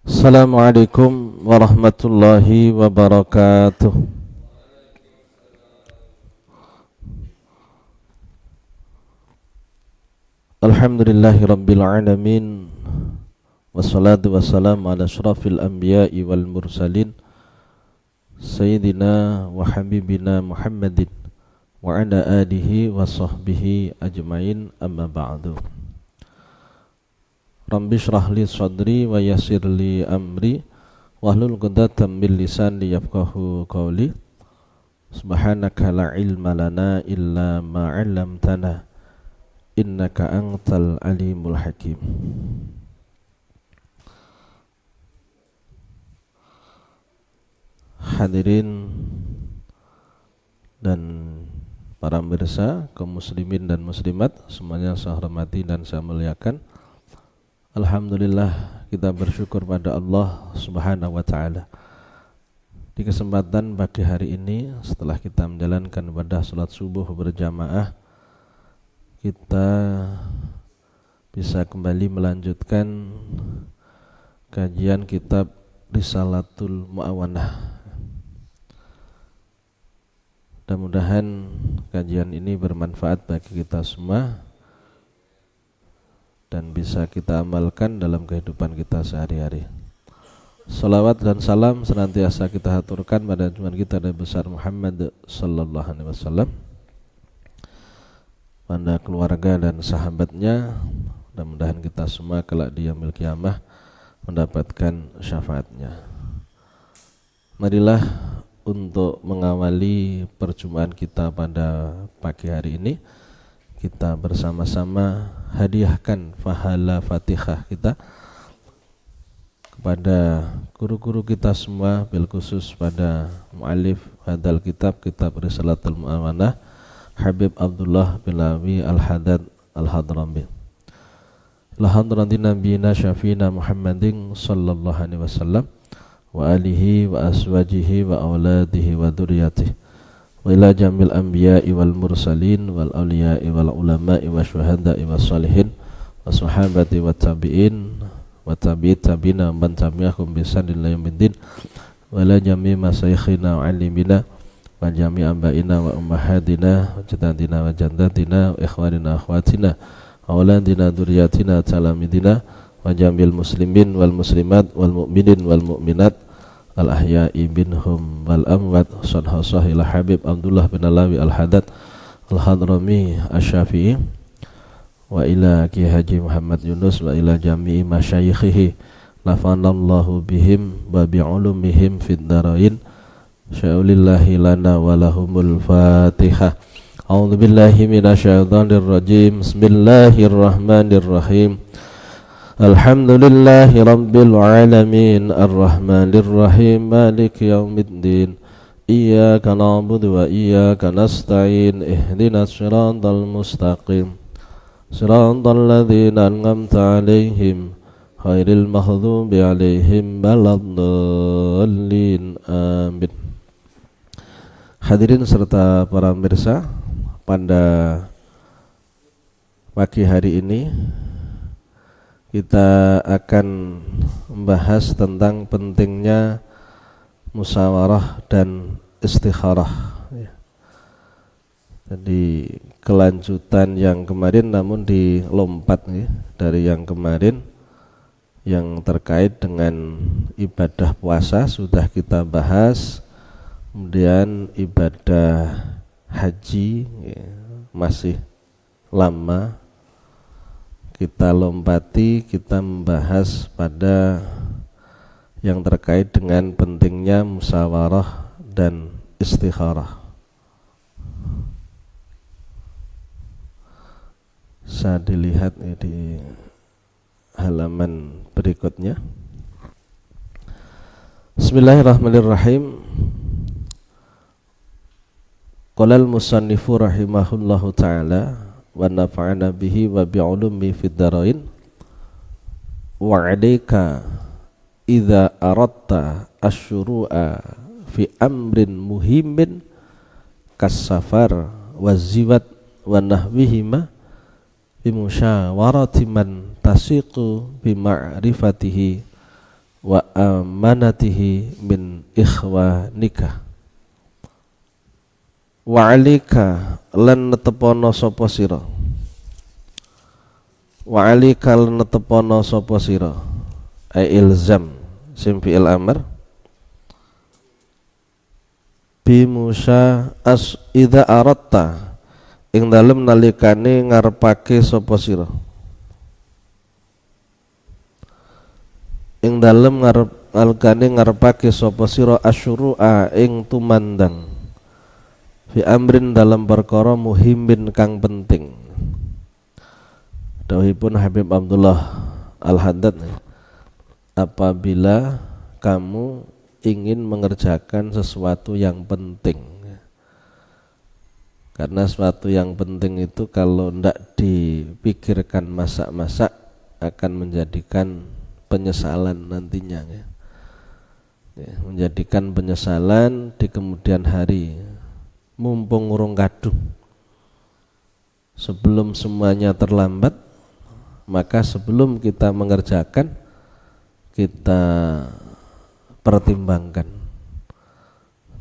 Assalamualaikum warahmatullahi wabarakatuh. Alhamdulillahi rabbil alamin. Wassalatu wassalamu ala asyrafil anbiya'i wal mursalin Sayyidina wa habibina Muhammadin wa ala alihi wa sahbihi ajmain, amma ba'du. Rabbi shrah li sadri wa yassir li amri wahlul 'uqdatam min lisani yafqahu qawli. Subhanaka la ilma lana illa ma 'allamtana innaka antal alimul hakim. Hadirin dan para pemirsa, kaum muslimin dan muslimat semuanya saya hormati dan saya muliakan. Alhamdulillah, kita bersyukur pada Allah Subhanahu wa ta'ala. Di kesempatan pagi hari ini, setelah kita menjalankan ibadah salat subuh berjamaah, kita bisa kembali melanjutkan kajian kitab Risalatul Mu'awanah. Mudah-mudahan kajian ini bermanfaat bagi kita semua dan bisa kita amalkan dalam kehidupan kita sehari-hari. Salawat dan salam senantiasa kita haturkan pada junjungan kita Nabi besar Muhammad sallallahu alaihi wasallam, pada keluarga dan sahabatnya. Mudah-mudahan kita semua kelak di yaumil qiyamah mendapatkan syafaatnya. Marilah untuk mengawali perjumpaan kita pada pagi hari ini, kita bersama-sama hadiahkan pahala Fatihah kita kepada guru-guru kita semua, bil khusus pada mu'alif hadal kitab Risalatul Mu'awanah, Habib Abdullah bin Lawi Al-Haddad Al-Hadrami. La hadrati nabiyina syafina Muhammadin sallallahu alaihi wasallam wa alihi wa aswajihi wa auladihi wa dzurriyyatihi wa ila jamil anbiya'i wal mursalin wal awliya'i wal ulama'i wa syuhada'i wa salihin wa sahabati wa tabi'in wa tabi'it tabi'ina man tabi'ahum bisan ila yaumiddin wa ila jami' masyayikhina wa alimina wa jami' abaina wa ummahatina wa jadadina wa jaddatina wa ikhwanina akhwatina wa auladina dzurriyyatina talamidina wa jamil muslimin wal muslimat wal mu'minin wal mu'minat al-ahya'i binhum wal amwat. Sallallahu ila Habib Abdullah bin Alawi Al-Haddad Al-Hadrami Asy-Syafi'i wa ila Ki Haji Muhammad Yunus wa ila jami'i masyayikhihi lafanallahu bihim wa bi'ulumihim fid darain. Sya'ulillahi lana wa lahumul Fatihah. A'udzu billahi minasyaitonir rajim. Bismillahirrahmanirrahim. Alhamdulillahi rabbil alamin arrahmanir rahim maliki yaumiddin iyyaka na'budu wa iyyaka nasta'in ihdinas siratal mustaqim siratal ladzina an'amta 'alaihim ghairil maghdubi 'alaihim waladdallin amin. Hadirin serta para pemirsa, pada pagi hari ini kita akan membahas tentang pentingnya musyawarah dan istikharah. Jadi kelanjutan yang kemarin, namun dilompat dari yang kemarin yang terkait dengan ibadah puasa sudah kita bahas. Kemudian ibadah haji masih lama kita lompati, kita membahas pada yang terkait dengan pentingnya musyawarah dan istikharah. Bisa dilihat di halaman berikutnya. Bismillahirrahmanirrahim. Qala al-musannifu rahimahullahu ta'ala wa nafa'ana bihi wa bi'ulumi fid darain wa 'alaika idza aradta asyuru'a fi amrin muhimmin kas-safar wa ziwat wa nahwihima bi musyawarati man tasiqu bi ma'rifatihi wa amanatihi min ikhwanika. Wa alika lan netepono sapa sira, wa alika lan netepono sapa sira, ai ilzam sim fi'il amr, bimusa as idza aratta ing dalem nalikane ngarepake sapa sira, ing dalem nalikane ngarepake sapa sira asyuru'a ing tumandang fi amrin dalam perkara muhimin kang penting. Dawuhipun Habib Abdullah Al-Haddad, apabila kamu ingin mengerjakan sesuatu yang penting, karena sesuatu yang penting itu kalau tidak dipikirkan masak-masak akan menjadikan penyesalan nantinya, menjadikan penyesalan di kemudian hari. Mumpung urung kadung, sebelum semuanya terlambat, maka sebelum kita mengerjakan kita pertimbangkan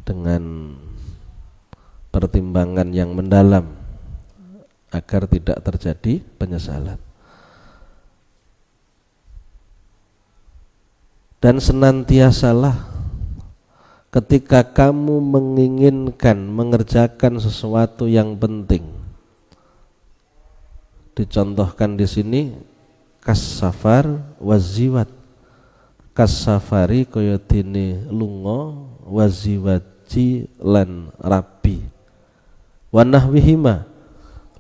dengan pertimbangan yang mendalam agar tidak terjadi penyesalan. Dan senantiasalah ketika kamu menginginkan mengerjakan sesuatu yang penting. Dicontohkan di sini kasafar waziwat. Kasafari kaya dene lunga, waziwaji lan rabi. Wa nahwihima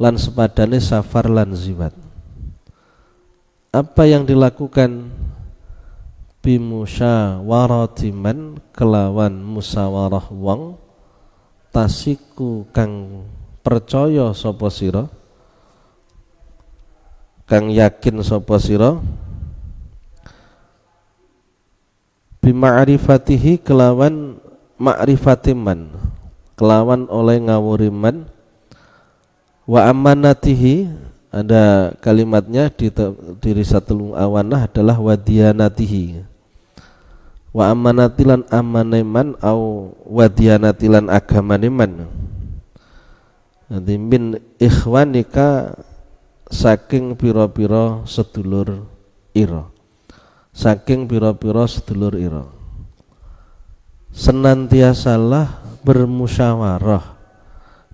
lan sepadane safar lan ziwat. Apa yang dilakukan bimusyawaratiman kelawan musawarah wong tasiku kang percaya sapa sira, kang yakin sapa sira, bima'rifatihi kelawan ma'rifatiman, kelawan oleh ngawuriman, wa amanatihi, ada kalimatnya di Risatul Awanah adalah wadiyanatihi, wa amanatilan amaneman au wadiyanatilan agamaneman. Nanti min ikhwanika saking pira-pira sedulur ira, saking pira-pira sedulur ira. Senantiasalah bermusyawarah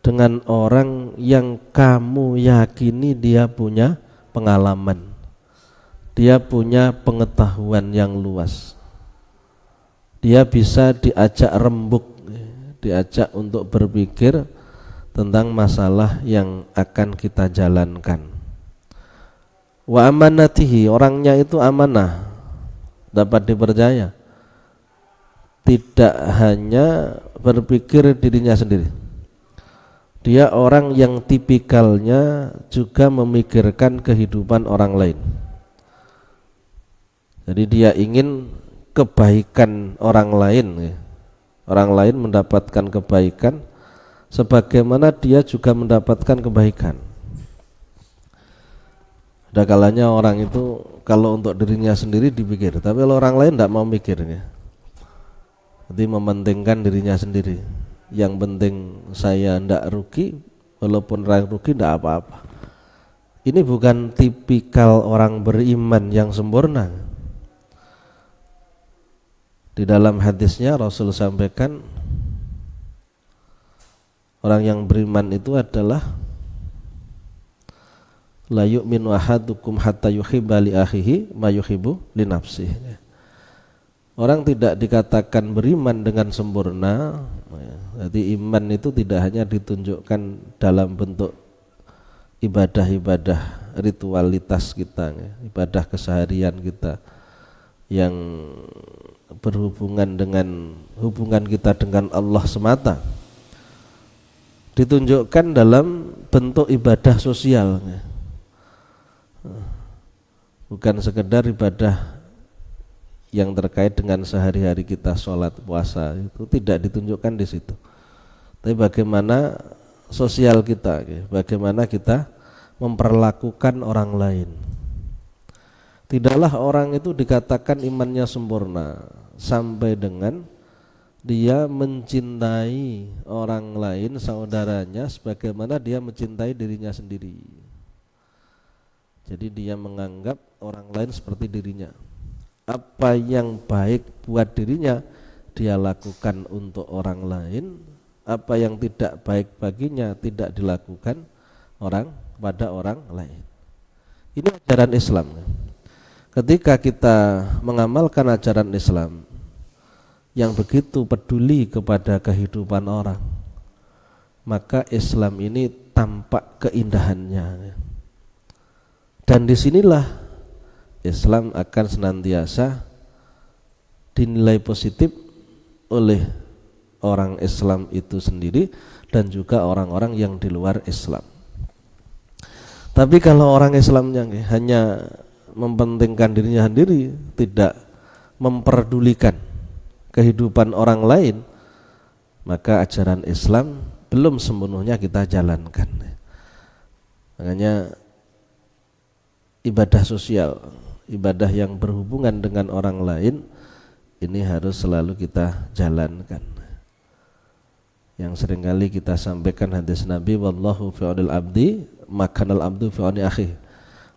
dengan orang yang kamu yakini dia punya pengalaman, dia punya pengetahuan yang luas, dia bisa diajak rembuk, diajak untuk berpikir tentang masalah yang akan kita jalankan. Wa amanatihi, orangnya itu amanah, dapat dipercaya, tidak hanya berpikir dirinya sendiri. Dia orang yang tipikalnya juga memikirkan kehidupan orang lain. Jadi dia ingin kebaikan orang lain, orang lain mendapatkan kebaikan sebagaimana dia juga mendapatkan kebaikan. Ada kalanya orang itu kalau untuk dirinya sendiri dipikir, tapi kalau orang lain tidak mau mikirnya, jadi mementingkan dirinya sendiri. Yang penting saya tidak rugi, walaupun orang rugi tidak apa-apa. Ini bukan tipikal orang beriman yang sempurna. Di dalam hadisnya Rasul sampaikan, orang yang beriman itu adalah la yu'minu ahadukum hatta yuhibba li akhihi ma yuhibbu li nafsihi. Orang tidak dikatakan beriman dengan sempurna. Jadi iman itu tidak hanya ditunjukkan dalam bentuk ibadah-ibadah ritualitas kita, ibadah keseharian kita yang berhubungan dengan hubungan kita dengan Allah semata, ditunjukkan dalam bentuk ibadah sosial, bukan sekedar ibadah yang terkait dengan sehari-hari kita, sholat, puasa, itu tidak ditunjukkan di situ. Tapi bagaimana sosial kita, bagaimana kita memperlakukan orang lain. Tidaklah orang itu dikatakan imannya sempurna sampai dengan dia mencintai orang lain, saudaranya, sebagaimana dia mencintai dirinya sendiri. Jadi dia menganggap orang lain seperti dirinya. Apa yang baik buat dirinya dia lakukan untuk orang lain, apa yang tidak baik baginya tidak dilakukan pada orang lain. Ini ajaran Islam. Ketika kita mengamalkan ajaran Islam yang begitu peduli kepada kehidupan orang, maka Islam ini tampak keindahannya. Dan disinilah Islam akan senantiasa dinilai positif oleh orang Islam itu sendiri dan juga orang-orang yang di luar Islam. Tapi kalau orang Islamnya hanya mempentingkan dirinya sendiri, tidak memperdulikan kehidupan orang lain, maka ajaran Islam belum sepenuhnya kita jalankan. Makanya ibadah sosial, ibadah yang berhubungan dengan orang lain, ini harus selalu kita jalankan. Yang seringkali kita sampaikan hadis Nabi, wallahu fi aunil abdi makanal abdu fi auni akhi.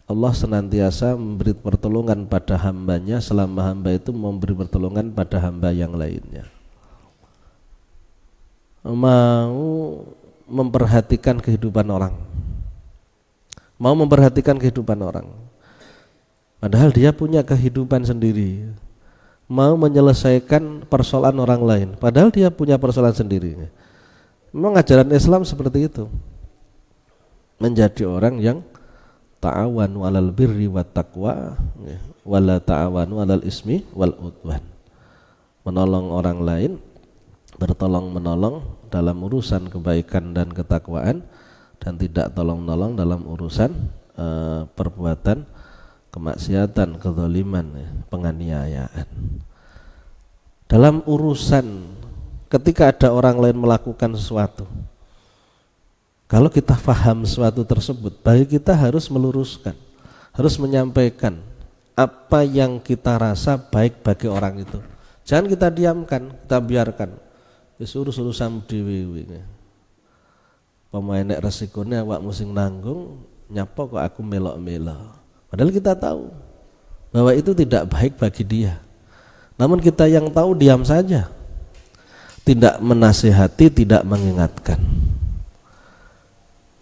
Allah senantiasa memberi pertolongan pada hambanya selama hamba itu memberi pertolongan pada hamba yang lainnya. Mau memperhatikan kehidupan orang, mau memperhatikan kehidupan orang, padahal dia punya kehidupan sendiri. Mau menyelesaikan persoalan orang lain, padahal dia punya persoalan sendiri. Memang ajaran Islam seperti itu, menjadi orang yang ta'awanu 'alal birri wat taqwa wala ta'awanu 'alal ismi wal udwan. Menolong orang lain, bertolong menolong dalam urusan kebaikan dan ketakwaan, dan tidak tolong menolong dalam urusan perbuatan kemaksiatan, kezaliman, penganiayaan. Dalam urusan ketika ada orang lain melakukan sesuatu, kalau kita paham sesuatu tersebut, baik kita harus meluruskan, harus menyampaikan apa yang kita rasa baik bagi orang itu. Jangan kita diamkan, kita biarkan. Urus-urusan dhewe. Pemain nek resikone awakmu sing nanggung, nyapa kok aku melok-melok. Padahal kita tahu bahwa itu tidak baik bagi dia. Namun kita yang tahu diam saja, tidak menasihati, tidak mengingatkan.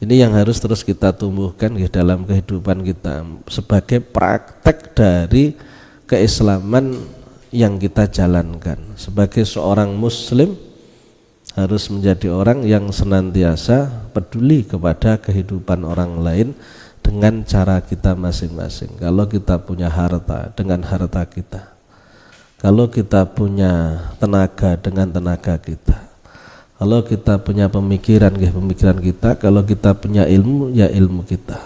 Ini yang harus terus kita tumbuhkan di dalam kehidupan kita sebagai praktek dari keislaman yang kita jalankan. Sebagai seorang muslim harus menjadi orang yang senantiasa peduli kepada kehidupan orang lain dengan cara kita masing-masing. Kalau kita punya harta, dengan harta kita. Kalau kita punya tenaga, dengan tenaga kita. Kalau kita punya pemikiran, pemikiran kita. Kalau kita punya ilmu, ya ilmu kita.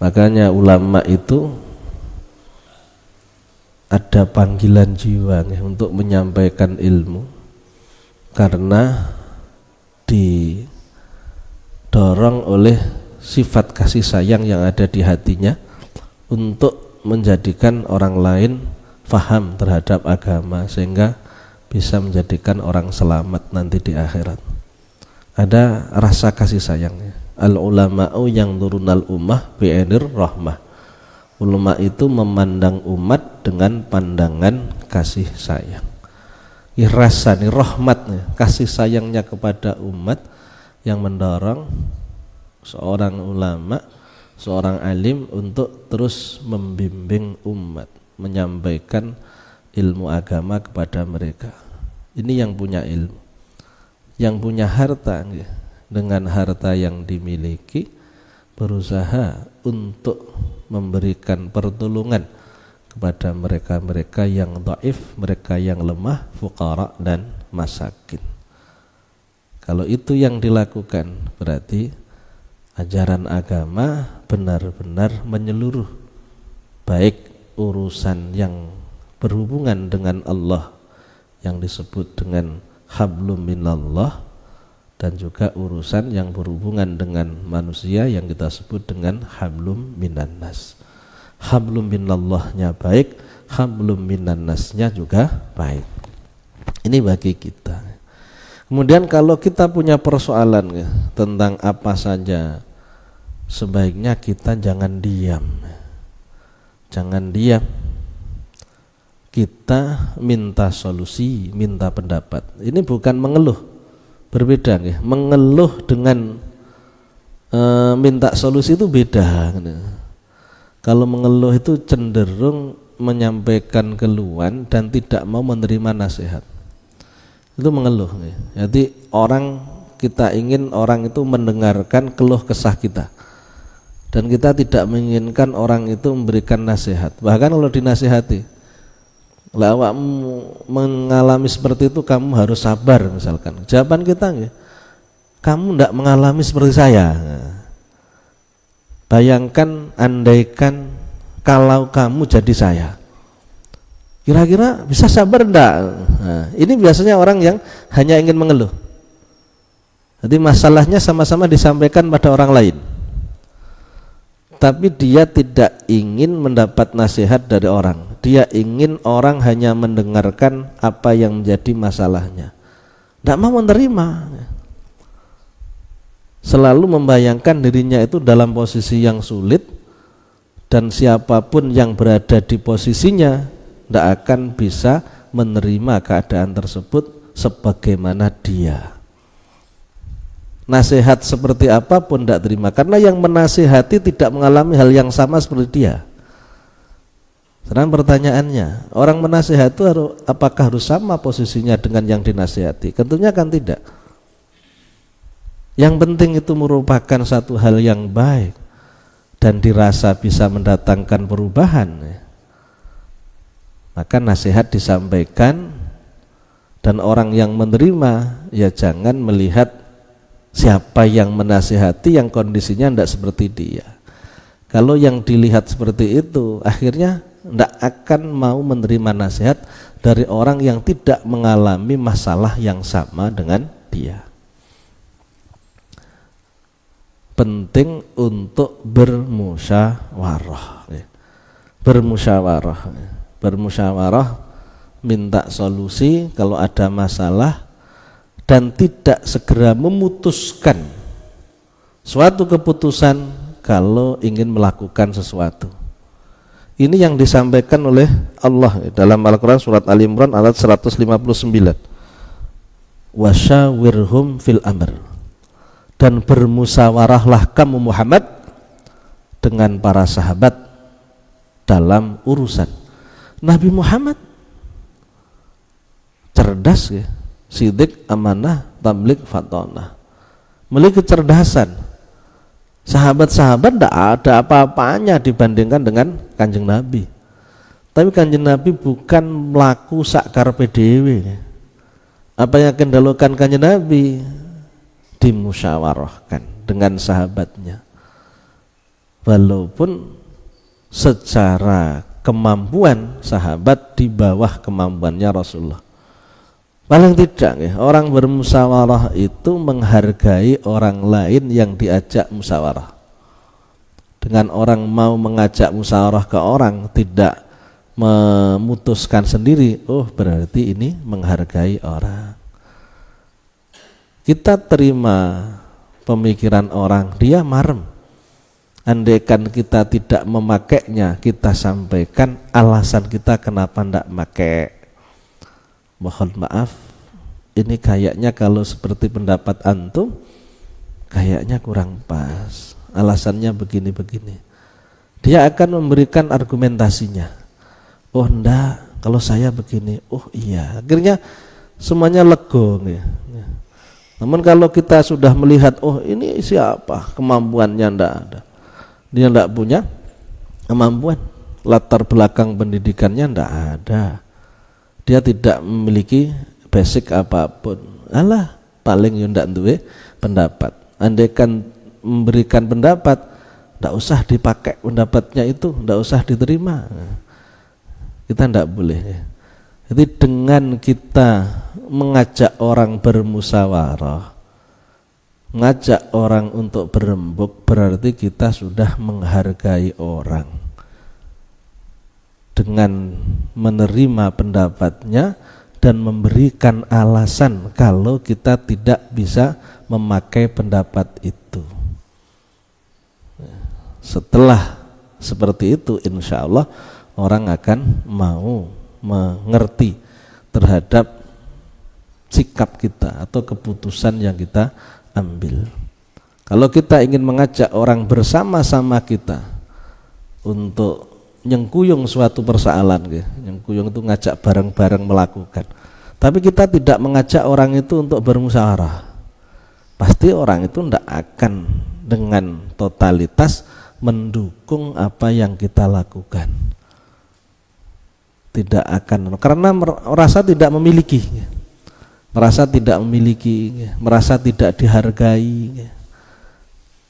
Makanya ulama itu ada panggilan jiwa untuk menyampaikan ilmu, karena didorong oleh sifat kasih sayang yang ada di hatinya untuk menjadikan orang lain faham terhadap agama, sehingga bisa menjadikan orang selamat nanti di akhirat. Ada rasa kasih sayangnya. Al ulama'u yang turunal ummah bi'inir rahmah. Ulama itu memandang umat dengan pandangan kasih sayang. Rasa nih rahmatnya, kasih sayangnya kepada umat yang mendorong seorang ulama, seorang alim untuk terus membimbing umat, menyampaikan ilmu agama kepada mereka. Ini yang punya ilmu, yang punya harta, dengan harta yang dimiliki berusaha untuk memberikan pertolongan kepada mereka-mereka yang dhaif, mereka yang lemah, fuqara dan masakin. Kalau itu yang dilakukan, berarti ajaran agama benar-benar menyeluruh, baik urusan yang berhubungan dengan Allah yang disebut dengan hablum minallah, dan juga urusan yang berhubungan dengan manusia yang kita sebut dengan hablum minannas. hablum minallahnya baik, hablum minannasnya juga baik. Ini bagi kita. Kemudian kalau kita punya persoalan ya, tentang apa saja, sebaiknya kita jangan diam. Jangan diam. Kita minta solusi, minta pendapat. Ini bukan mengeluh. Berbeda ya. Mengeluh dengan minta solusi itu beda. Kalau mengeluh itu cenderung menyampaikan keluhan dan tidak mau menerima nasihat. Itu mengeluh ya. Jadi kita ingin orang itu mendengarkan keluh kesah kita, dan kita tidak menginginkan orang itu memberikan nasihat. Bahkan kalau dinasihati, lah awakmu mengalami seperti itu, kamu harus sabar misalkan. Jawaban kita ya, kamu tidak mengalami seperti saya. Bayangkan, andaikan kalau kamu jadi saya, kira-kira bisa sabar enggak? Nah, ini biasanya orang yang hanya ingin mengeluh. Jadi masalahnya sama-sama disampaikan pada orang lain, tapi dia tidak ingin mendapat nasihat dari orang. Dia ingin orang hanya mendengarkan apa yang menjadi masalahnya, tidak mau menerima. Selalu membayangkan dirinya itu dalam posisi yang sulit, dan siapapun yang berada di posisinya tidak akan bisa menerima keadaan tersebut sebagaimana dia. Nasihat seperti apapun tidak terima, karena yang menasihati tidak mengalami hal yang sama seperti dia. Sekarang pertanyaannya, orang menasihati itu apakah harus sama posisinya dengan yang dinasihati? Tentunya kan tidak. Yang penting itu merupakan satu hal yang baik dan dirasa bisa mendatangkan perubahan, maka nasihat disampaikan, dan orang yang menerima ya jangan melihat siapa yang menasihati yang kondisinya tidak seperti dia. Kalau yang dilihat seperti itu, akhirnya tidak akan mau menerima nasihat dari orang yang tidak mengalami masalah yang sama dengan dia. Penting untuk bermusyawarah. Bermusyawarah, minta solusi kalau ada masalah, dan tidak segera memutuskan suatu keputusan kalau ingin melakukan sesuatu. Ini yang disampaikan oleh Allah dalam Al-Quran surat Al-Imran ayat 159. Wasyawirhum fil amr, dan bermusyawarahlah kamu Muhammad dengan para sahabat dalam urusan. Nabi Muhammad cerdas ya, sidik, amanah, tabligh, fatonah, memiliki kecerdasan. Sahabat-sahabat tidak ada apa-apanya dibandingkan dengan Kanjeng Nabi. Tapi Kanjeng Nabi bukan melaku sakar PDW. Apa yang kendalikan Kanjeng Nabi dimusyawarahkan dengan sahabatnya, walaupun secara kemampuan sahabat di bawah kemampuannya Rasulullah. Paling tidak ya, orang bermusyawarah itu menghargai orang lain yang diajak musyawarah. Dengan orang mau mengajak musyawarah ke orang, tidak memutuskan sendiri, oh berarti ini menghargai orang. Kita terima pemikiran orang, dia marem. Andaikan kita tidak memakainya, kita sampaikan alasan kita kenapa tidak pakai. Mohon maaf, ini kayaknya kalau seperti pendapat antum, kayaknya kurang pas. Alasannya begini-begini. Dia akan memberikan argumentasinya. Oh enggak, kalau saya begini. Oh iya. Akhirnya semuanya lego. Namun kalau kita sudah melihat, oh ini siapa, kemampuannya enggak ada, dia enggak punya kemampuan, latar belakang pendidikannya enggak ada, dia tidak memiliki basic apapun, alah paling yo ndak duwe pendapat. Andaikan memberikan pendapat, ndak usah dipakai pendapatnya itu, ndak usah diterima. Kita ndak boleh. Jadi dengan kita mengajak orang bermusyawarah, mengajak orang untuk berembuk, berarti kita sudah menghargai orang. dengan menerima pendapatnya dan memberikan alasan kalau kita tidak bisa memakai pendapat itu. Setelah seperti itu, insya Allah orang akan mau mengerti terhadap sikap kita atau keputusan yang kita ambil. Kalau kita ingin mengajak orang bersama-sama kita untuk nyengkuyung suatu persoalan, nyengkuyung itu ngajak bareng-bareng melakukan. Tapi kita tidak mengajak orang itu untuk bermusyawarah. Pasti orang itu tidak akan dengan totalitas mendukung apa yang kita lakukan. Tidak akan, karena merasa tidak memiliki, merasa tidak dihargai.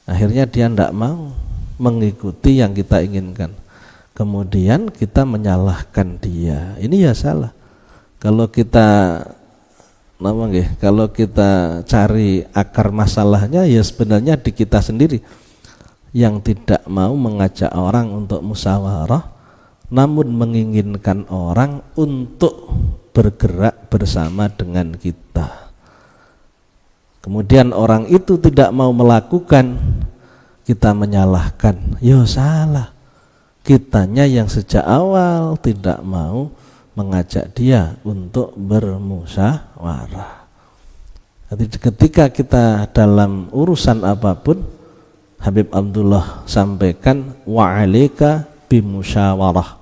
Akhirnya dia tidak mau mengikuti yang kita inginkan. Kemudian kita menyalahkan dia. Ini ya salah. Kalau kita kalau kita cari akar masalahnya, ya sebenarnya di kita sendiri yang tidak mau mengajak orang untuk musyawarah, namun menginginkan orang untuk bergerak bersama dengan kita. Kemudian orang itu tidak mau melakukan, kita menyalahkan. Ya salah, kitanya yang sejak awal tidak mau mengajak dia untuk bermusyawarah. Jadi ketika kita dalam urusan apapun, Habib Abdullah sampaikan wa'alika bimusyawarah,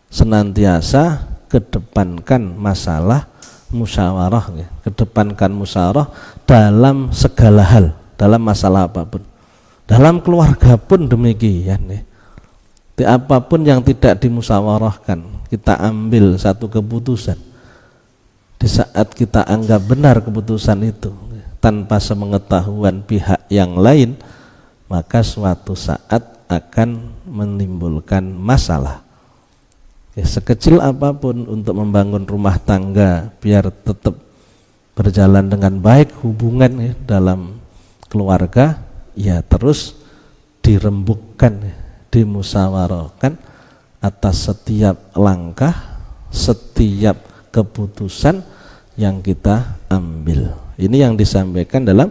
senantiasa kedepankan masalah musyawarah, kedepankan musyawarah dalam segala hal, dalam masalah apapun. Dalam keluarga pun demikian. Di apapun yang tidak dimusyawarahkan, kita ambil satu keputusan. Di saat kita anggap benar keputusan itu tanpa sepengetahuan pihak yang lain, maka suatu saat akan menimbulkan masalah. Sekecil apapun untuk membangun rumah tangga biar tetap berjalan dengan baik hubungan dalam keluarga, ya terus dirembukkan, dimusyawarahkan atas setiap langkah, setiap keputusan yang kita ambil. Ini yang disampaikan dalam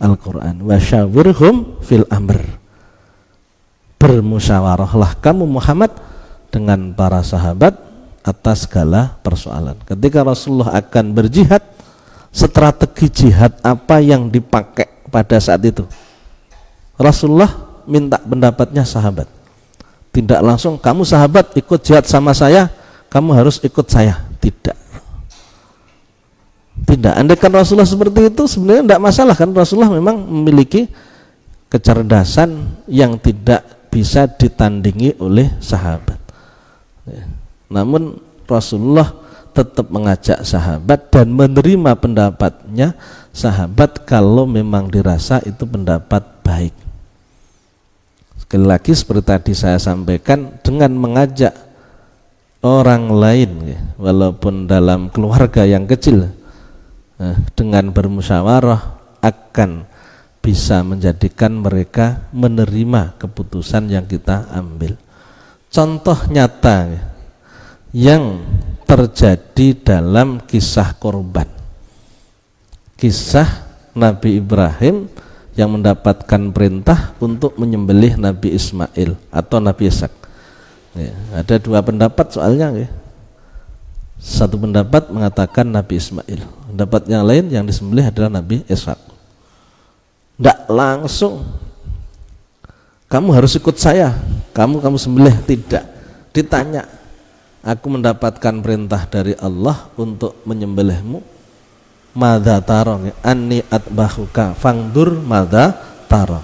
Al-Quran. Wasyawirhum fil amr. Bermusyawarahlah kamu Muhammad dengan para sahabat atas segala persoalan. Ketika Rasulullah akan berjihad, strategi jihad apa yang dipakai pada saat itu? Rasulullah minta pendapatnya sahabat. Tidak langsung kamu sahabat ikut jihad sama saya, kamu harus ikut saya. Tidak. Andaikan Rasulullah seperti itu sebenarnya tidak masalah, kan Rasulullah memang memiliki kecerdasan yang tidak bisa ditandingi oleh sahabat. Namun Rasulullah tetap mengajak sahabat dan menerima pendapatnya sahabat kalau memang dirasa itu pendapat baik. Sekali lagi seperti tadi saya sampaikan, dengan mengajak orang lain walaupun dalam keluarga yang kecil, dengan bermusyawarah akan bisa menjadikan mereka menerima keputusan yang kita ambil. Contoh nyata yang terjadi dalam kisah korban, kisah Nabi Ibrahim yang mendapatkan perintah untuk menyembelih Nabi Ismail atau Nabi Ishak. Ada dua pendapat soalnya. Satu pendapat mengatakan Nabi Ismail, pendapat yang lain yang disembelih adalah Nabi Ishak. Tidak langsung kamu harus ikut saya, kamu sembelih, tidak. Ditanya, aku mendapatkan perintah dari Allah untuk menyembelihmu, madza tara, anni atbahuka fangdur madza tara.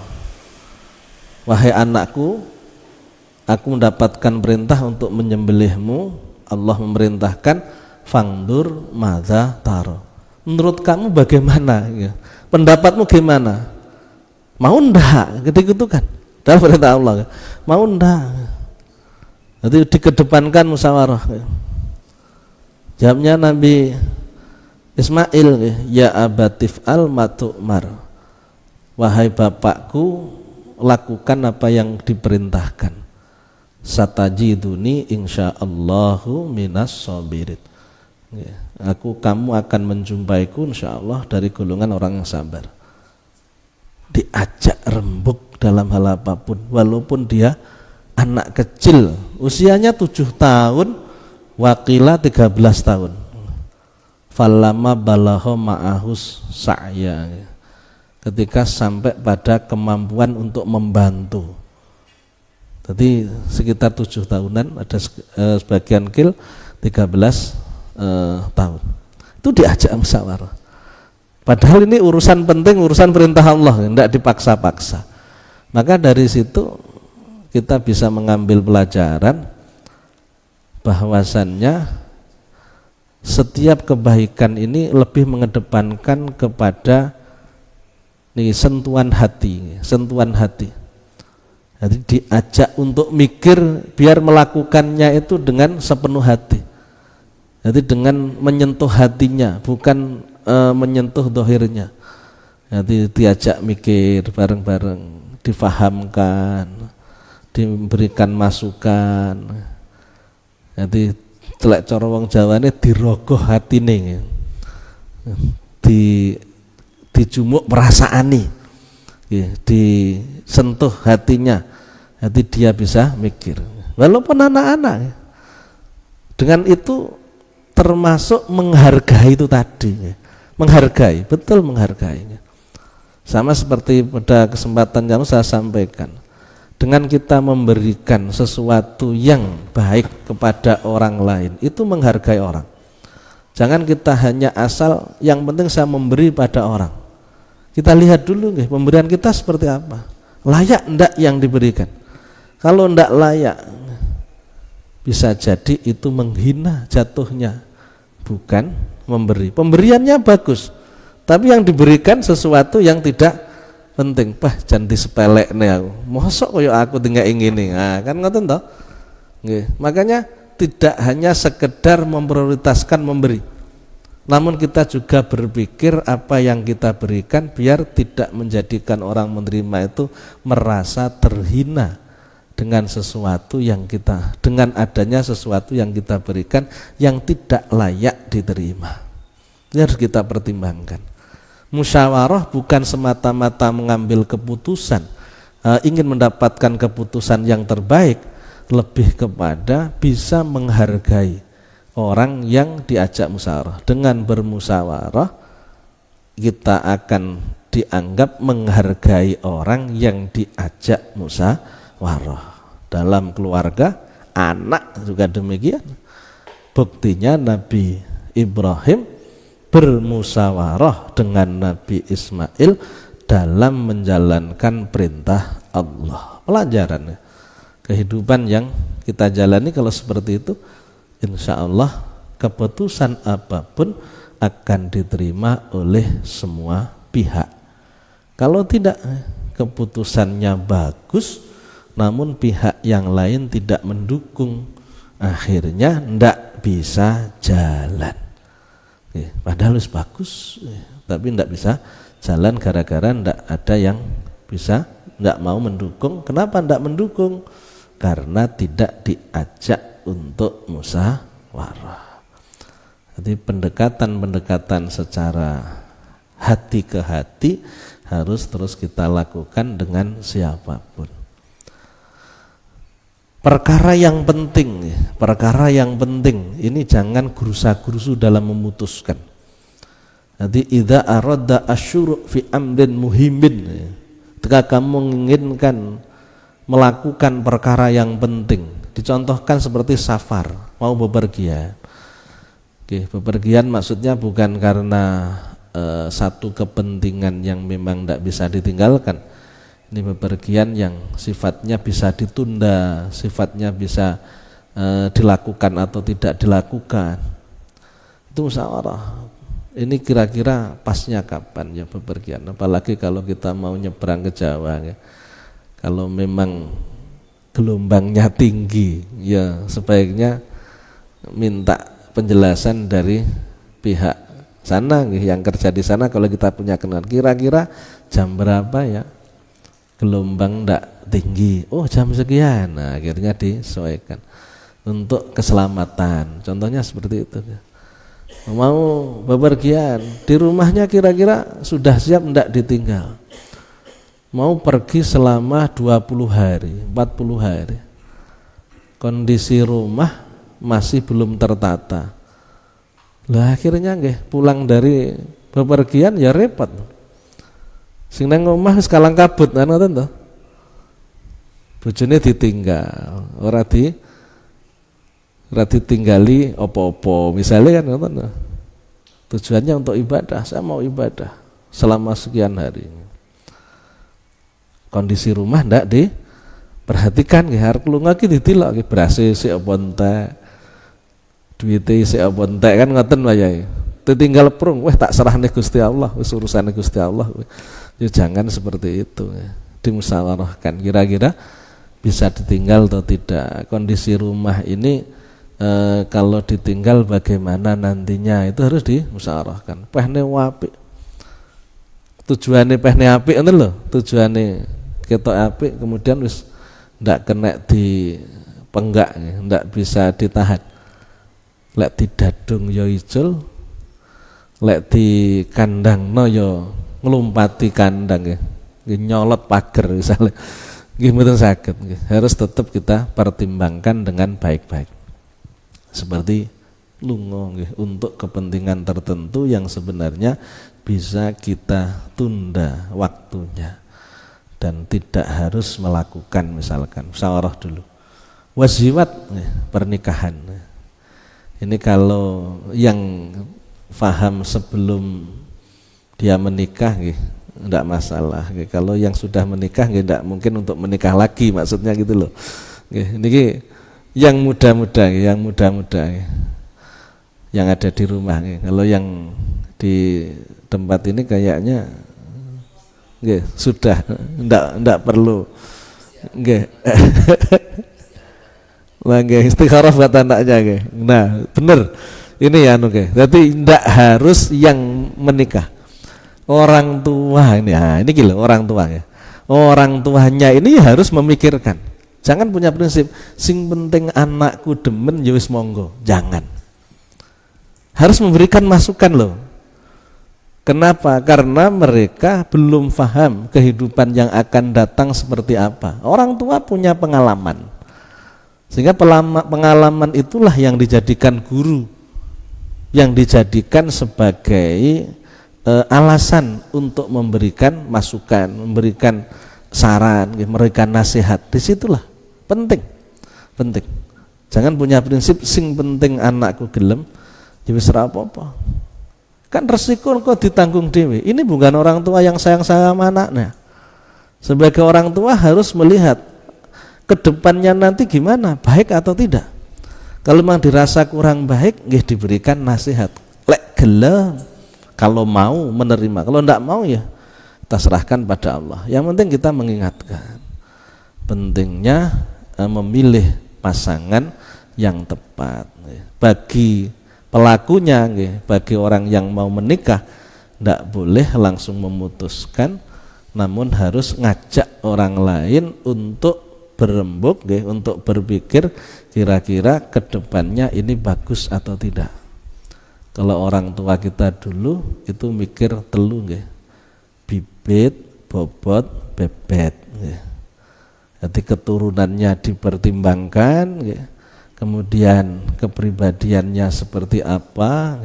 Wahai anakku, aku mendapatkan perintah untuk menyembelihmu, Allah memerintahkan fangdur madza tara. Menurut kamu bagaimana? Pendapatmu gimana? Mau ndak? Gitu kan? Dalam perintah Allah, mau ndak? Jadi dikedepankan musyawarah. Jawabnya Nabi Ismail, ya abatif al matu'mar, wahai bapakku, lakukan apa yang diperintahkan. satajiduni insyaallahu minas sabirin. Kamu akan menjumpaiku insyaallah dari golongan orang yang sabar. Diajak rembuk dalam hal apapun, walaupun dia anak kecil, usianya 7 tahun, wakila 13 tahun. Falama balaho ma'ahus sa'ya, ketika sampai pada kemampuan untuk membantu. Jadi sekitar 7 tahunan, ada sebagian kil 13 tahun. Itu diajak musyawarah. Padahal ini urusan penting, urusan perintah Allah, tidak dipaksa-paksa. Maka dari situ kita bisa mengambil pelajaran bahwasannya setiap kebaikan ini lebih mengedepankan kepada sentuhan hati, sentuhan hati. Jadi diajak untuk mikir biar melakukannya itu dengan sepenuh hati. Jadi dengan menyentuh hatinya, bukan menyentuh dohirnya. Jadi diajak mikir bareng-bareng, difahamkan, diberikan masukan. Jadi celek cara wong Jawane dirogoh hatine, dijumuk perasaani, disentuh hatinya, jadi dia bisa mikir. Walaupun anak-anak, dengan itu termasuk menghargai itu tadi, menghargai, betul menghargainya. Sama seperti pada kesempatan yang saya sampaikan, dengan kita memberikan sesuatu yang baik kepada orang lain, itu menghargai orang. Jangan kita hanya asal yang penting saya memberi pada orang. Kita lihat dulu pemberian kita seperti apa, layak enggak yang diberikan. Kalau enggak layak, bisa jadi itu menghina jatuhnya, bukan memberi. Pemberiannya bagus, tapi yang diberikan sesuatu yang tidak penting. Jangan disepelek nih aku. Mosok koyo aku tinggal ingin nah, kan ngoten toh. Makanya tidak hanya sekedar memprioritaskan memberi, namun kita juga berpikir apa yang kita berikan biar tidak menjadikan orang menerima itu merasa terhina dengan sesuatu yang kita, dengan adanya sesuatu yang kita berikan yang tidak layak diterima. Ini harus kita pertimbangkan. Musyawarah bukan semata-mata mengambil keputusan, ingin mendapatkan keputusan yang terbaik, lebih kepada bisa menghargai orang yang diajak musyawarah. Dengan bermusyawarah kita akan dianggap menghargai orang yang diajak musyawarah. Dalam keluarga, anak juga demikian. Buktinya Nabi Ibrahim bermusyawarah dengan Nabi Ismail dalam menjalankan perintah Allah. Pelajaran kehidupan yang kita jalani kalau seperti itu, insya Allah keputusan apapun akan diterima oleh semua pihak. Kalau tidak, keputusannya bagus namun pihak yang lain tidak mendukung, akhirnya tidak bisa jalan. Padahal harus bagus, tapi tidak bisa jalan gara-gara tidak ada yang bisa, tidak mau mendukung. Kenapa tidak mendukung? Karena tidak diajak untuk musyawarah. Jadi pendekatan-pendekatan secara hati ke hati harus terus kita lakukan dengan siapapun. Perkara yang penting ini jangan gerusa-gerusu dalam memutuskan. Jadi idza arada asyuru fi amrin muhimin, ketika kamu menginginkan melakukan perkara yang penting, dicontohkan seperti safar, mau bepergian. Bepergian maksudnya bukan karena satu kepentingan yang memang tidak bisa ditinggalkan. Ini bepergian yang sifatnya bisa ditunda, sifatnya bisa dilakukan atau tidak dilakukan. Itu musyawarah. Ini kira-kira pasnya kapan ya bepergian? Apalagi kalau kita mau nyebrang ke Jawa ya. Kalau memang gelombangnya tinggi, ya sebaiknya minta penjelasan dari pihak sana yang kerja di sana. Kalau kita punya kenalan, kira-kira jam berapa ya gelombang ndak tinggi. Oh, jam sekian. Nah, akhirnya disesuaikan untuk keselamatan. Contohnya seperti itu. Mau bepergian, di rumahnya kira-kira sudah siap enggak ditinggal. Mau pergi selama 20 hari, 40 hari. Kondisi rumah masih belum tertata. Lah akhirnya nggih pulang dari bepergian ya repot. Sing nang omah wis kalang kabut kan ngoten to. Bojone ditinggal, ora ditinggali opo-opo. Misalnya kan ngoten to. Tujuannya untuk ibadah, saya mau ibadah selama sekian hari. Kondisi rumah ndak diperhatikan nggih, arep lunga ki ditilok nggih berase sik apa entek. Duwite sik apa entek kan ngoten wayahe. Ditinggal prung, weh tak serahne Gusti Allah, wis urusane Gusti Allah. Ya jangan seperti itu. Dimusyawarahkan kira-kira bisa ditinggal atau tidak. Kondisi rumah ini kalau ditinggal bagaimana nantinya itu harus dimusyawarahkan. Pehne apik. Tujuane pehne apik ngoten lho, tujuane ketok apik kemudian wis ndak kena di penggak, ndak bisa ditahan. Lek didadung ya icul, lek di kandang no ya ngelumpati kandang ya, nyolot pagar misalnya, nggih mboten saged nggih. Harus tetap kita pertimbangkan dengan baik-baik. Seperti lunga nggih untuk kepentingan tertentu yang sebenarnya bisa kita tunda waktunya dan tidak harus melakukan misalkan musyawarah dulu. Waziwat pernikahan. Ini kalau yang faham sebelum dia menikah nggih enggak masalah. Kalau yang sudah menikah nggih enggak mungkin untuk menikah lagi maksudnya gitu loh. Nggih niki yang muda-muda yang ada di rumah nggih. Kalau yang di tempat ini kayaknya nggih sudah enggak perlu nggih. Lah nggih istikharah buat anaknya nggih. Nah, bener. Ini ya nggih. Berarti ndak harus yang menikah. Orang tua ini, ini gila orang tua ya. Orang tuanya ini harus memikirkan. Jangan punya prinsip sing penting anakku demen ya wis monggo. Jangan. Harus memberikan masukan loh. Kenapa? Karena mereka belum paham kehidupan yang akan datang seperti apa. Orang tua punya pengalaman. Sehingga pengalaman itulah yang dijadikan guru, yang dijadikan sebagai alasan untuk memberikan masukan, memberikan saran, memberikan nasihat. Disitulah penting. Jangan punya prinsip sing penting anakku gelem, ya wis ora apa-apa. Kan resiko kok ditanggung dewe. Ini bukan orang tua yang sayang sama anaknya. Sebagai orang tua harus melihat kedepannya nanti gimana, baik atau tidak. Kalau memang dirasa kurang baik, nggih diberikan nasihat. Lek gelem, kalau mau menerima, kalau enggak mau ya kita serahkan pada Allah. Yang penting kita mengingatkan pentingnya memilih pasangan yang tepat. Bagi pelakunya, bagi orang yang mau menikah, enggak boleh langsung memutuskan, namun harus ngajak orang lain untuk berembuk, untuk berpikir kira-kira kedepannya ini bagus atau tidak. Kalau orang tua kita dulu itu mikir telu bibit, bobot, bebet. Jadi keturunannya dipertimbangkan, kemudian kepribadiannya seperti apa,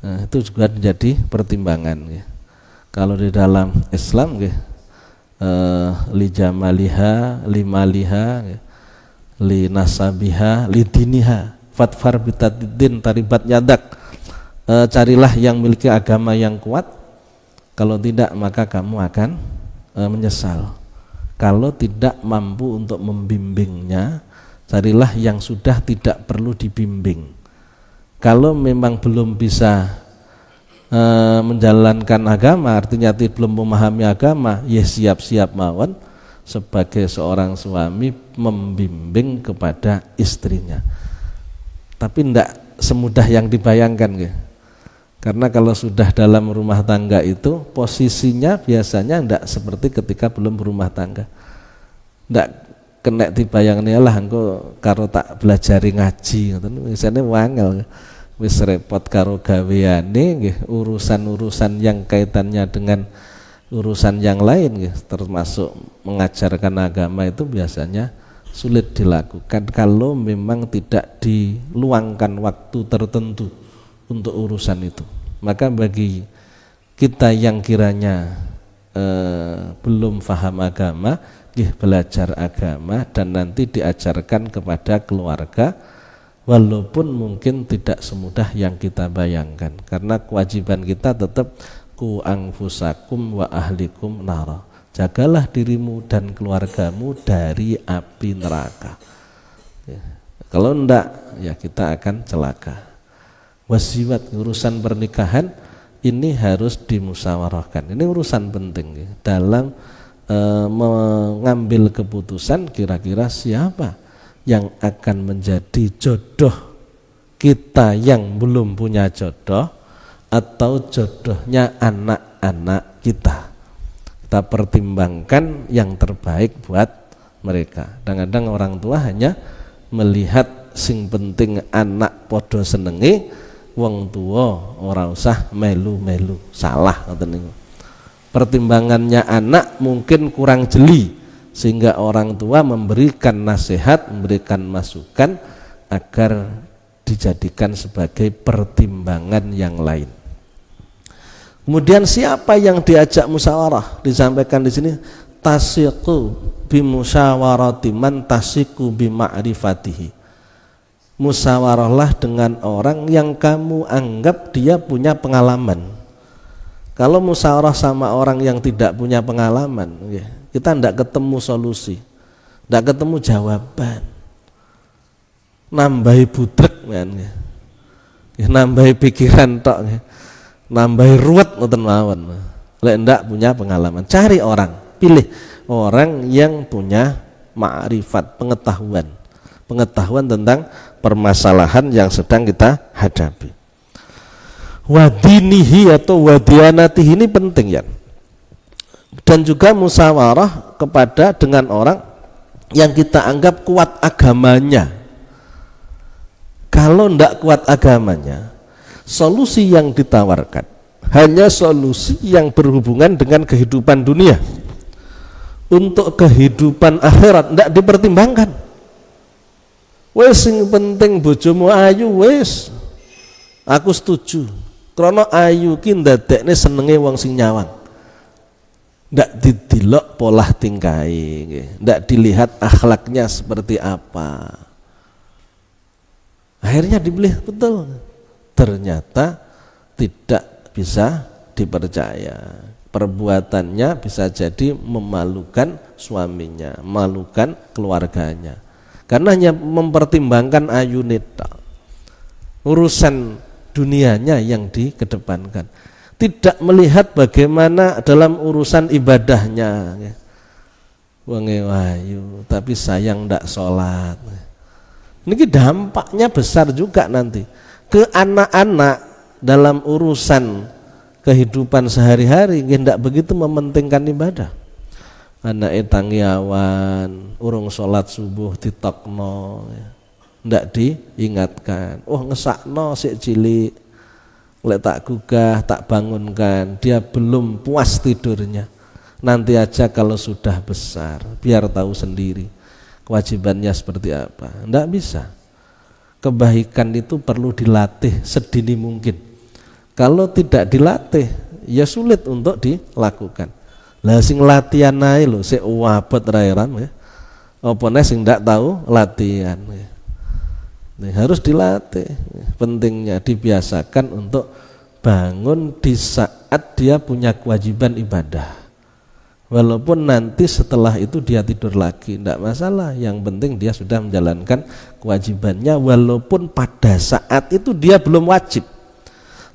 nah, itu juga menjadi pertimbangan. Kalau di dalam Islam li jamaliha, li maliha, li nasabiha, li diniha, fatfar bitadidin taribat yadak. Carilah yang memiliki agama yang kuat, kalau tidak maka kamu akan menyesal. Kalau tidak mampu untuk membimbingnya, carilah yang sudah tidak perlu dibimbing. Kalau memang belum bisa menjalankan agama, artinya belum memahami agama, ya siap-siap mawon sebagai seorang suami membimbing kepada istrinya. Tapi tidak semudah yang dibayangkan, karena kalau sudah dalam rumah tangga itu posisinya biasanya tidak seperti ketika belum berumah tangga. ndak kena dibayangnya lah engko karo tak belajari ngaji ngoten wisane wangel wis repot karo gaweane nggih urusan-urusan yang kaitannya dengan urusan yang lain nggih termasuk mengajarkan agama itu biasanya sulit dilakukan kalau memang tidak diluangkan waktu tertentu untuk urusan itu. Maka bagi kita yang kiranya belum paham agama belajar agama dan nanti diajarkan kepada keluarga walaupun mungkin tidak semudah yang kita bayangkan karena kewajiban kita tetap ku anfusakum wa ahlikum nara, jagalah dirimu dan keluargamu dari api neraka ya. Kalau enggak ya kita akan celaka. Wasiwat urusan pernikahan ini harus dimusyawarahkan, ini urusan penting ya. Dalam mengambil keputusan kira-kira siapa yang akan menjadi jodoh kita yang belum punya jodoh atau jodohnya anak-anak kita. Kita pertimbangkan yang terbaik buat mereka. Kadang-kadang orang tua hanya melihat sing penting anak podo senengi, wong tua ora usah melu-melu. Salah ngoten niku. Pertimbangannya anak mungkin kurang jeli sehingga orang tua memberikan nasihat, memberikan masukan agar dijadikan sebagai pertimbangan yang lain. Kemudian siapa yang diajak musyawarah? Disampaikan di sini tasiqu bimusyawarati man tasiqu bima'rifatihi. Musyawarahlah dengan orang yang kamu anggap dia punya pengalaman. Kalau musyawarah sama orang yang tidak punya pengalaman, kita tidak ketemu solusi, tidak ketemu jawaban, nambahi budrek, nambahi pikiran tok, nambahi ruwet ngoten mawon. Lek ndak punya pengalaman, cari orang, pilih orang yang punya ma'rifat, pengetahuan tentang permasalahan yang sedang kita hadapi. Wadinihi atau wadianatihi ini penting ya. Dan juga musyawarah kepada dengan orang yang kita anggap kuat agamanya. Kalau ndak kuat agamanya, solusi yang ditawarkan hanya solusi yang berhubungan dengan kehidupan dunia. Untuk kehidupan akhirat ndak dipertimbangkan. Wes sing penting bojomu ayu wes. Aku setuju. Krono ayu ki ndadekne senenge wong sing nyawang. Ndak didelok pola tingkahe nggih, ndak dilihat akhlaknya seperti apa. Akhirnya dipilih betul. Ternyata tidak bisa dipercaya. Perbuatannya bisa jadi memalukan suaminya, memalukan keluarganya. Karena hanya mempertimbangkan ayunita. Urusan dunianya yang dikedepankan, tidak melihat bagaimana dalam urusan ibadahnya. Wonge wayu tapi sayang ndak sholat. Ini dampaknya besar juga nanti ke anak-anak dalam urusan kehidupan sehari-hari, ndak begitu mementingkan ibadah. Anak tangiawan urung sholat subuh ditokno ndak diingatkan, ngesakno sik cilik, lek tak gugah, tak bangunkan, dia belum puas tidurnya. Nanti aja kalau sudah besar, biar tahu sendiri kewajibannya seperti apa. Ndak bisa. Kebaikan itu perlu dilatih sedini mungkin. Kalau tidak dilatih, ya sulit untuk dilakukan. Lah sing latihan ae lho, sik wabot ra heran ya. Apa nek sing ndak tahu latihan ya. Harus dilatih, pentingnya dibiasakan untuk bangun di saat dia punya kewajiban ibadah. Walaupun nanti setelah itu dia tidur lagi, tidak masalah. Yang penting dia sudah menjalankan kewajibannya walaupun pada saat itu dia belum wajib.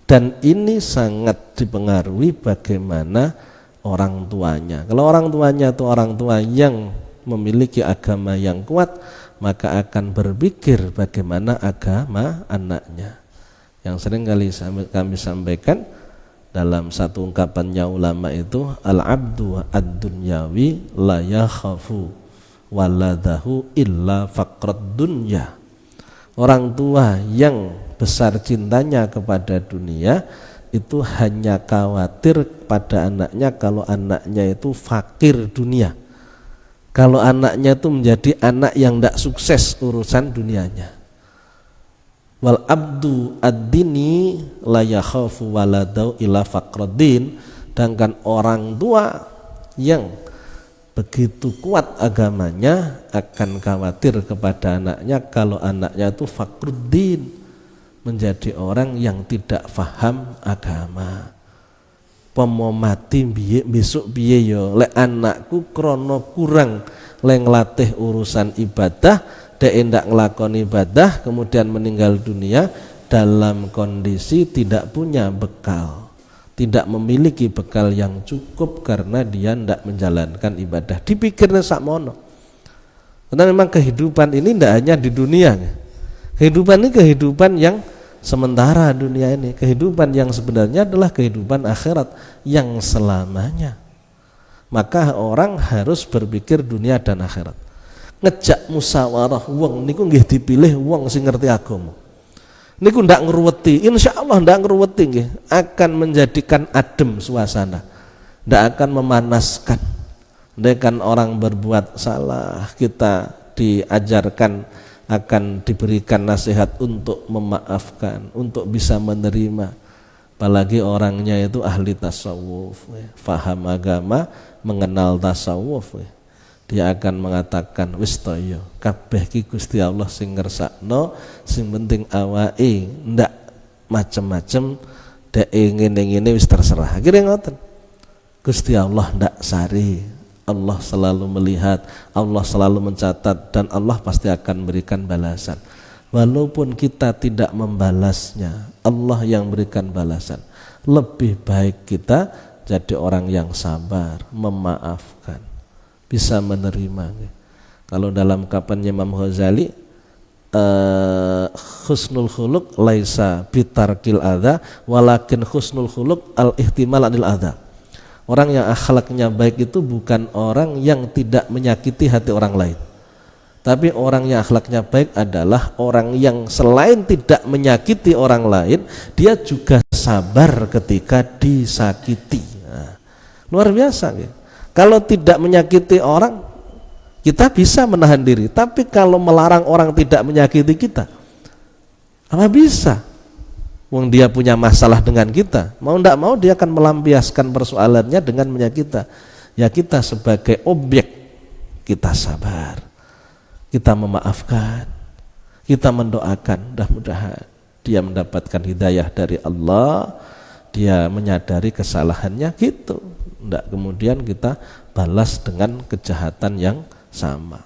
Dan ini sangat dipengaruhi bagaimana orang tuanya. Kalau orang tuanya itu orang tua yang memiliki agama yang kuat, maka akan berpikir bagaimana agama anaknya. Yang sering kali kami sampaikan dalam satu ungkapannya ulama itu, al-abdu ad-dunyawi la yakhafu waladahu illa faqrad dunya. Orang tua yang besar cintanya kepada dunia itu hanya khawatir pada anaknya kalau anaknya itu fakir dunia, kalau anaknya itu menjadi anak yang tidak sukses urusan dunianya. Wal abdu ad-dini la yakhafu waladau ila faqraddin. Sedangkan orang tua yang begitu kuat agamanya akan khawatir kepada anaknya kalau anaknya itu faqruddin, menjadi orang yang tidak faham agama. Pomo mati biye besok biye yo lek anakku krono kurang le nglatih urusan ibadah, dek ndak nglakoni ibadah kemudian meninggal dunia dalam kondisi tidak punya bekal, tidak memiliki bekal yang cukup karena dia ndak menjalankan ibadah. Dipikirnya sakmono. Karena memang kehidupan ini ndak hanya di dunia. Kehidupan ini kehidupan yang sementara dunia ini, kehidupan yang sebenarnya adalah kehidupan akhirat yang selamanya. Maka orang harus berpikir dunia dan akhirat. Ngejak musyawarah wong niku nggih dipilih wong sing ngerti agama. Niku ndak ngruweti, insyaallah ndak ngruweti nggih, akan menjadikan adem suasana. Ndak akan memanaskan. Dengan orang berbuat salah kita diajarkan akan diberikan nasihat untuk memaafkan, untuk bisa menerima. Apalagi orangnya itu ahli tasawuf, faham agama, mengenal tasawuf, dia akan mengatakan wis to yo kabeh ki Gusti Allah sing ngersakno, sing penting awake ndak macem-macem, dek ngene-ngene wis terserah. Akhirnya ngoten. Gusti Allah ndak sari. Allah selalu melihat, Allah selalu mencatat, dan Allah pasti akan berikan balasan. Walaupun kita tidak membalasnya, Allah yang berikan balasan. Lebih baik kita jadi orang yang sabar, memaafkan, bisa menerima. Kalau dalam kapannya Imam Ghazali, husnul khuluq laisa bitarkil adza walakin husnul khuluq al-ihtimal anil adza. Orang yang akhlaknya baik itu bukan orang yang tidak menyakiti hati orang lain. Tapi orang yang akhlaknya baik adalah orang yang selain tidak menyakiti orang lain, dia juga sabar ketika disakiti. Nah, luar biasa ya. Kalau tidak menyakiti orang, kita bisa menahan diri. Tapi kalau melarang orang tidak menyakiti kita, apa bisa? Wong dia punya masalah dengan kita, mau ndak mau dia akan melampiaskan persoalannya dengan menyakiti. Ya kita sebagai objek, kita sabar, kita memaafkan, kita mendoakan, mudah-mudahan dia mendapatkan hidayah dari Allah, dia menyadari kesalahannya gitu. Ndak kemudian kita balas dengan kejahatan yang sama.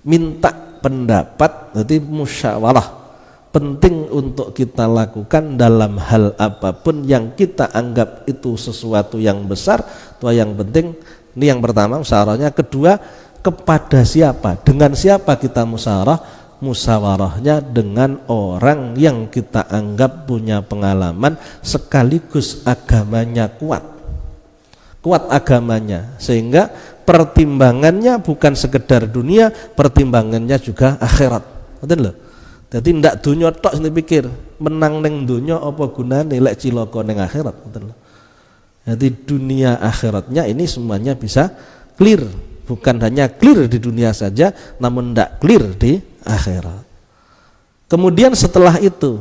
Minta pendapat, jadi musyawarah penting untuk kita lakukan dalam hal apapun yang kita anggap itu sesuatu yang besar atau yang penting. Ini yang pertama musyawarahnya. Kedua, kepada siapa, dengan siapa kita musyawarah? Musyawarahnya dengan orang yang kita anggap punya pengalaman sekaligus agamanya kuat agamanya, sehingga pertimbangannya bukan sekedar dunia, pertimbangannya juga akhirat. Betul loh. Jadi ndak dunia tok sing pikir, menang neng dunia apa gunane lek cilaka neng akhirat, betul. Jadi dunia akhiratnya ini semuanya bisa clear, bukan hanya clear di dunia saja, namun ndak clear di akhirat. Kemudian setelah itu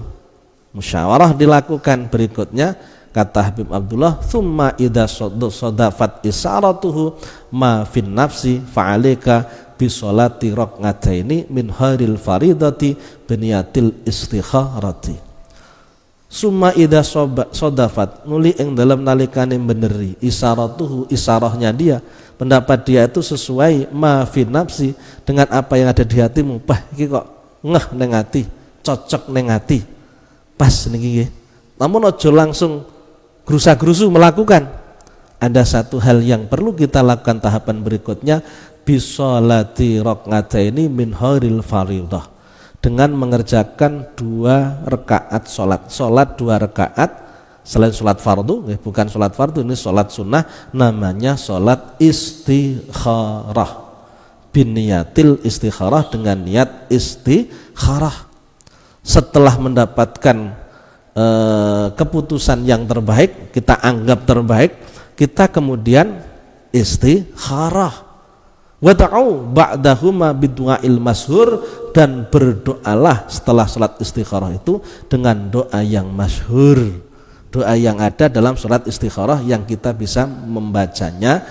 musyawarah dilakukan, berikutnya kata Habib Abdullah, "Tsumma idza sadafat isaratuhu ma fin nafsi fa'alika bisolati raq'ataini min haril faridati biniyatil istikharati." Summa idza sodafat, nuli ing dalam nalikane beneri, isaratuhu, isarahnya dia, pendapat dia itu sesuai ma fi nafsi, dengan apa yang ada di hatimu. Bah iki kok ngeh neng ati, cocok neng ati, pas niki nggih. Namun ojo langsung gerusa-gerusu melakukan. Ada satu hal yang perlu kita lakukan, tahapan berikutnya, bisolati raq'ataini min haril faridah, dengan mengerjakan 2 rakaat solat 2 rakaat selain solat fardu, bukan solat fardu, ini solat sunnah, namanya solat istikharah. biniyatil istikharah, dengan niat istikharah. Setelah mendapatkan keputusan yang terbaik, kita anggap terbaik, kita kemudian istikharah. Wada'u ba'dahuma bidu'ail masyhur, dan berdoalah setelah salat istikharah itu dengan doa yang masyhur, doa yang ada dalam salat istikharah yang kita bisa membacanya.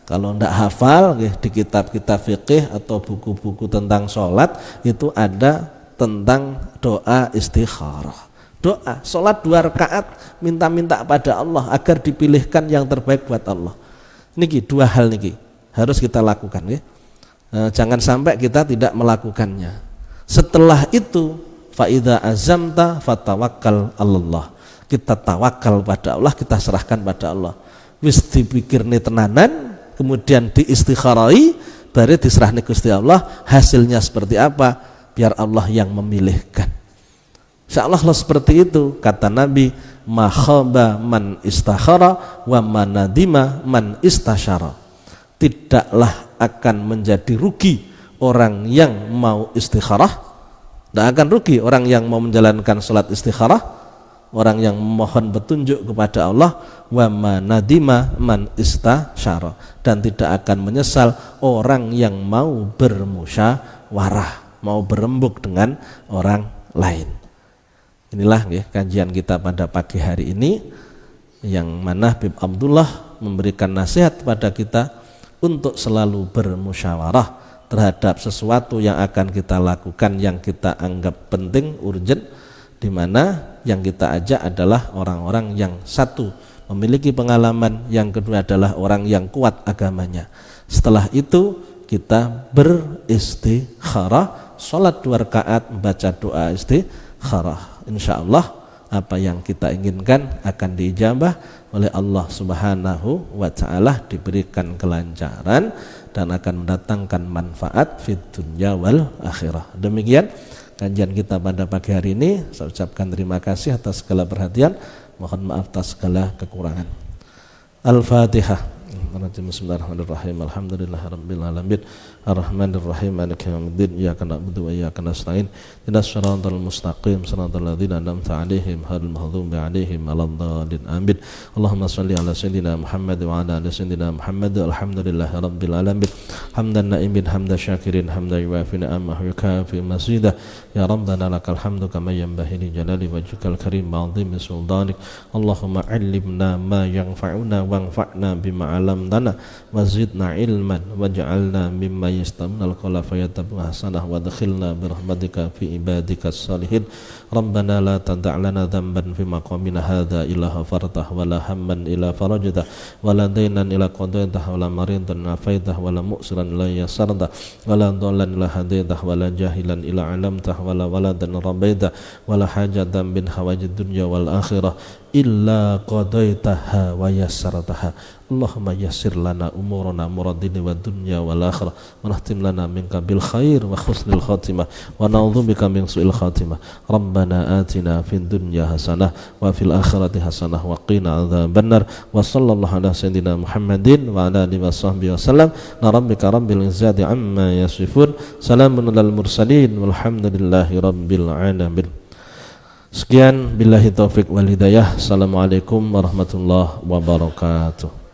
Kalau tidak hafal di kitab-kitab fikih atau buku-buku tentang salat itu ada tentang doa istikharah. Doa salat 2 rakaat minta-minta pada Allah agar dipilihkan yang terbaik buat Allah. Niki 2 hal niki harus kita lakukan ya. Jangan sampai kita tidak melakukannya. Setelah itu fa idza azamta fatawakkal 'alallah. Kita tawakal pada Allah, kita serahkan pada Allah. Wis dipikirne tenanan, kemudian diistikharai, baru diserahne Gusti Allah, hasilnya seperti apa biar Allah yang memilihkan. Insyaallah seperti itu kata Nabi, ma khaba man istakhara wa manadima man istasyara. Tidaklah akan menjadi rugi orang yang mau istikharah, tidak akan rugi orang yang mau menjalankan salat istikharah, orang yang memohon petunjuk kepada Allah, wa manadima man istasyara, dan tidak akan menyesal orang yang mau bermusyawarah, mau berembuk dengan orang lain. Inilah ya, kajian kita pada pagi hari ini, yang mana Habib Abdullah memberikan nasihat pada kita untuk selalu bermusyawarah terhadap sesuatu yang akan kita lakukan yang kita anggap penting, urgent, di mana yang kita ajak adalah orang-orang yang satu memiliki pengalaman, yang kedua adalah orang yang kuat agamanya. Setelah itu kita beristikharah, salat 2 rakaat, membaca doa istikharah. Insyaallah apa yang kita inginkan akan diijabah oleh Allah Subhanahu wa ta'ala, diberikan kelancaran dan akan mendatangkan manfaat fid dunya wal akhirah. Demikian kajian kita pada pagi hari ini. Saya ucapkan terima kasih atas segala perhatian, mohon maaf atas segala kekurangan. Al-Fatihah. Bismillahirrahmanirrahim. Alhamdulillahirabbil alamin. Arrahmanir rahim. Maliki yaumiddin. Iyyaka na'budu wa iyyaka nasta'in. Ihdinas siratal mustaqim. Siratal ladzina an'amta 'alaihim ghairil maghdubi 'alaihim waladdallin. Amin. Allahumma shalli ala sayyidina Muhammad wa ala ali sayyidina Muhammad. Alhamdulillahirabbil alamin. Hamdan na'imin hamdan syakirin hamdan yuwafi ni'amahu yukafi mazidah. Ya Rabbana lakal hamdu kama yanbaghi li jalali wajhikal karim wa 'azimi sultanik. Allahumma 'allimna ma yanfa'una wanfa'na bima 'allamtana wazidna ilman waj'alna mimma yastamnal qala fayatabu hasanah wa dakhilna birahmatika fi ibadika salihin. Rabbana la tad'a lana dhanban fi maqamina hadha illa ghafartah wa la hamman illa farajtah wa la daynan illa qadaitah wa la maridan afaitah wa la mu'siran illa yasartah wa la dhallan illa hadaitah wa la jahilan illa 'alamtah wa la waladan rabaitah wa la hajatan min hawajid dunya wal akhirah illa qadaitaha wa yassartaha. Allahumma yassir lana umurana muradini wa dunya wal akhirah wa nahtim lana minka bil khair wa husnil khatimah wa na'udzubika min su'il khatimah. Rabbana atina fid dunya hasanah wa fil akhirati hasanah wa qina adzabannar. Wa sallallahu ala sayyidina Muhammadin wa ala alihi washabbihi wasallam. Na rabbika rabbil izzati amma yasifun. Salamun alal mursalin walhamdulillahi rabbil alamin. Sekian billahi taufik wal hidayah. Assalamualaikum warahmatullahi wabarakatuh.